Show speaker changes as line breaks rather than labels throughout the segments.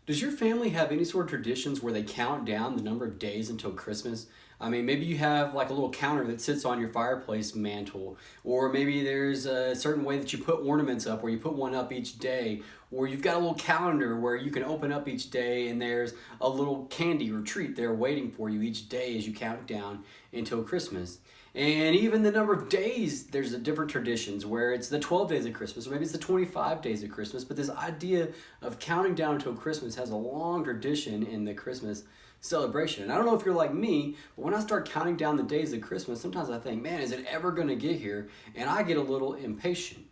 Does your family have any sort of traditions where they count down the number of days until Christmas? I mean, maybe you have like a little counter that sits on your fireplace mantle, or maybe there's a certain way that you put ornaments up, where you put one up each day, or you've got a little calendar where you can open up each day and there's a little candy or treat there waiting for you each day as you count down until Christmas. And even the number of days, there's a different traditions where it's the 12 days of Christmas, or maybe it's the 25 days of Christmas. But this idea of counting down until Christmas has a long tradition in the Christmas celebration. And I don't know if you're like me, but when I start counting down the days of Christmas, sometimes I think, man, is it ever going to get here? And I get a little impatient.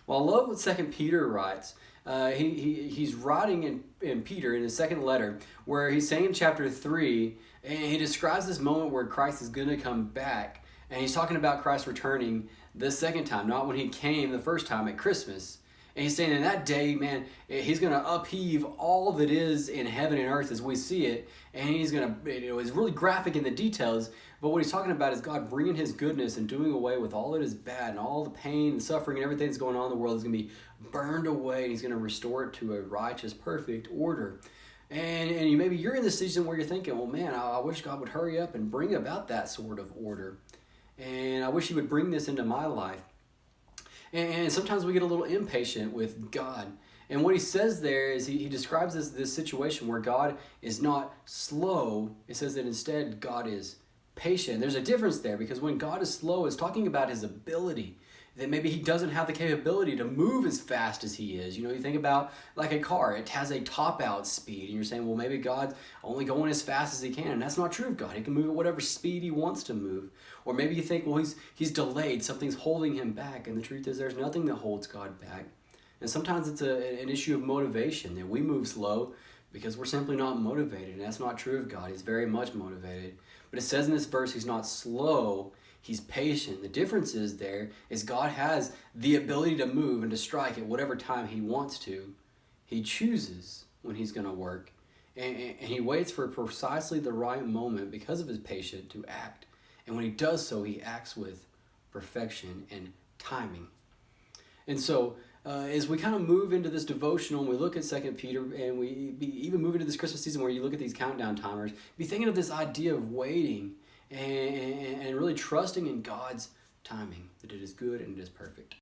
Well, I love what Second Peter writes. He's writing in Peter in his second letter, where he's saying in chapter 3, and he describes this moment where Christ is going to come back. And he's talking about Christ returning the second time, not when he came the first time at Christmas. And he's saying in that day, man, he's going to upheave all that is in heaven and earth as we see it. And he's going to, it's really graphic in the details. But what he's talking about is God bringing his goodness and doing away with all that is bad, and all the pain and suffering and everything that's going on in the world is going to be burned away. And he's going to restore it to a righteous, perfect order. And maybe you're in the season where you're thinking, well, man, I wish God would hurry up and bring about that sort of order. And I wish he would bring this into my life. And sometimes we get a little impatient with God. And what he says there is he describes this situation where God is not slow. It says that instead God is patient. There's a difference there, because when God is slow, it's talking about his ability. That maybe he doesn't have the capability to move as fast as he is. You think about like a car, it has a top out speed, and you're saying, well, maybe God's only going as fast as he can. And that's not true of God. He can move at whatever speed he wants to move. Or maybe you think, well, he's delayed, something's holding him back. And the truth is there's nothing that holds God back. And sometimes it's an issue of motivation, that we move slow because we're simply not motivated. And that's not true of God. He's very much motivated. But it says in this verse, he's not slow, he's patient. The difference is God has the ability to move and to strike at whatever time he wants to. He chooses when he's going to work. And he waits for precisely the right moment because of his patience to act. And when he does so, he acts with perfection and timing. And so as we kind of move into this devotional and we look at 2 Peter, and we even move into this Christmas season where you look at these countdown timers, be thinking of this idea of waiting and really trusting in God's timing, that it is good and it is perfect.